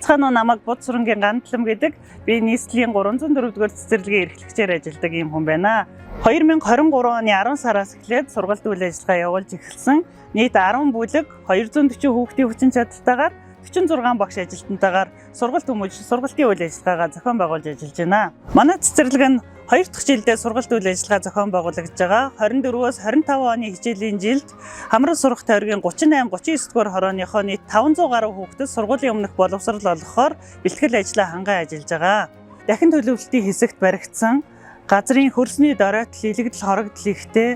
Байцгаана уу, намайг Буд Сүрэнгийн Гандлам гэдэг. Би нийслэлийн 304-р цэцэрлэгийн эрхлэгчээр ажилладаг юм хүн байна. 2023 оны 10 сараас эхлээд сургалт үйл ажиллагаа явуулж эхэлсэн. Нийт 10 бүлэг 240 хүүхдийн хүчин чадалтайгаар 46 багш ажилтнтайгаар сургалт хүмүүжил сургалтын үйл ажиллагаагаа зохион байгуулж ажиллаж байна. Манай цэцэрлэг нь 2 дахь жилдээ сургалт үйл ажиллагаа зохион байгуулагдж байгаа. 24-өөс 25 оны хичээлийн жилд Хамран сурах тойргийн 38-39 дугаар хорооныхоо нийт 500 гаруй хүүхдэд сургуулийн өмнөх боловсрол олгохоор бэлтгэл ажлаа ханган ажиллаж байгаа. Дахин төлөвлөлтийн хэсэгт баригдсан газрын хөрсний доройтол илэгдэл хорогдол ихтэй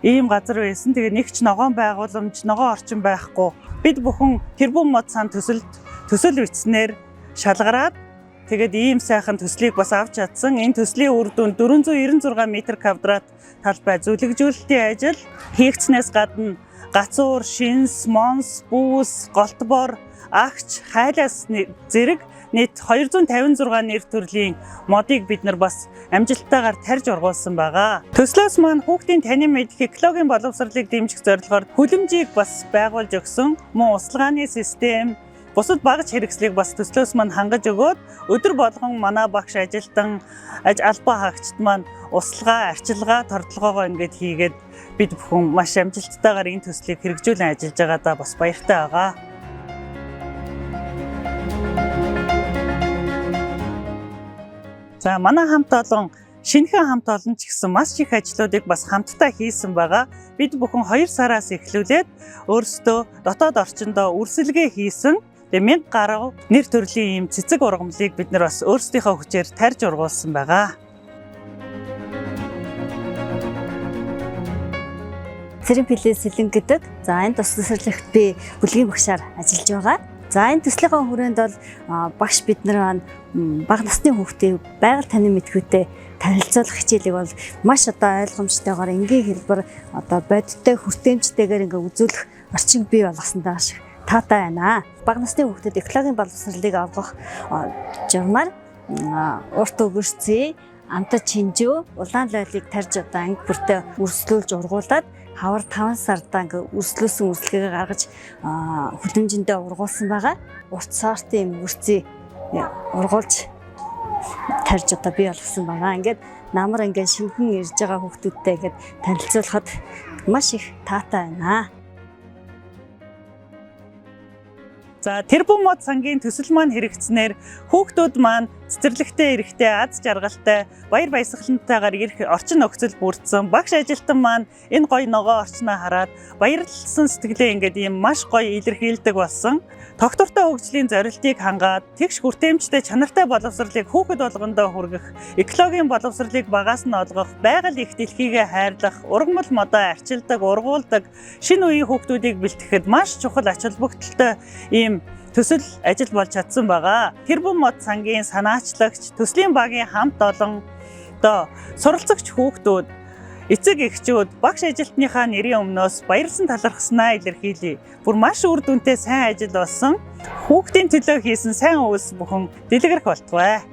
ийм газар байсан. Тэгээ нэг ч ногоон байгууламж, ногоон орчин байхгүй. Бид бүхэн тэрбум мод сан төсөл бичснээр шалгараад тэгээд ийм сайхан төслийг бас авч чадсан. Энэ төслийн үр дүнд 496 м2 талбай зүлэгжүүлэлтийн ажил хийгдснээс гадна гацуур, шинс, монс, бүүс, голтбор, агч, хайлаас зэрэг нийт 256 нэр төрлийн модыг бид нар бас амжилттайгаар тарьж ургуулсан байгаа. Төслөөс маань хүүхдийн танин мэдэх экологийн боловсролыг дэмжих зорилгоор хүлэмжийг бас байгуулж өгсөн. Мөн услгааны систем, бусад багц хэрэгслийг бас төслөөс маань хангаж өгөөд өдөр болгон манай багш ажилтан албаа хаагчид маань услгаа, арчилгаа, тордлогоогоо ингээд хийгээд бид бүхэн маш амжилттайгаар энэ төслийг хэрэгжүүлэн ажиллаж байгаадаа бас баяртай байгаа. За манай хамт олон шинэхэн хамт олон ч гэсэн маш их ажлуудыг бас хамтдаа хийсэн байгаа. Бид бүхэн 2 сараас эхлүүлээд өөрсдөө дотоод орчиндөө үрсэлгээ хийсэн. Тэгээ 1000 гаруй нэр төрлийн ийм цэцэг ургамлыг бид нар бас өөрсдийнхөө хүчээр тарьж ургуулсан байгаа. Цэрэн Пилээ Сэлэн гэдэг. За энэ тус төсөрлөгт би бүлгийн багшаар ажиллаж байгаа. За энэ төслийн хүрээнд бол багш бид нар бага насны хүүхдийг байгаль танин мэдхүйтэй танилцуулах хичээлийг бол маш одоо ойлгомжтойгоор энгийн хэлбэр одоо бодиттой хүртээмжтэйгээр ингээ үзүүлэх орчин бий болгосондоо маш таатай байна. Бага насны хүүхдэд экологийн боловсролыг олгох журмаар урт өгөрцөө, амтад чинжүү, улаан лойлыг тарьж одоо анги бүртээ үрслүүлж ургуулад хавар 5 сардаа ингээ үрслүүлсэн үрслэгээ гаргаж хүлэмжиндээ ургуулсан байгаа. Урт сартын үрцээ ургуулж тарьж одоо бий болгосон байгаа. Ингээд намар ингээ шинхэн ирж байгаа хүүхдүүдтэй ингээд танилцуулахад маш их таатай байна. За тэрбум мод сангийн төсөл маань хэрэгжснээр хүүхдүүд маань цэцэрлэгтэй эрэхтэй, аз жаргалтай, баяр баясгалантайгаар ирэх орчин нөхцөл бүрдсэн. Багш ажилтан маань энэ гоё ногоо орчноо хараад баярлсан сэтгэлээ ингээд ийм маш гоё илэрхийлдэг болсон. Тогтвортой хөгжлийн зорилтыг хангаад тэгш хүртээмжтэй чанартай боловсролыг хүүхэд болгондоо хүргэх, экологийн боловсролыг багаас нь олгох, байгаль их дэлхийгээ хайрлах, ургамал модоо арчилдаг, ургуулдаг, шинэ үеийн хүүхдүүдийг бэлтгэхэд маш чухал ач холбогдолтой ийм төсөл ажил болж чадсан байгаа. Тэрбум мод сангийн санаачлагч, төслийн багийн хамт олон суралцагч хүүхдүүд, эцэг эхчүүд, багш ажилтныхаа нэрийн өмнөөс баярлсан талархснаа илэрхийлье. Бүр маш үр дүнтэй сайн ажил болсон. Хүүхдийн төлөө хийсэн сайн үйлс бүхэн дэлгэрэх болтугай.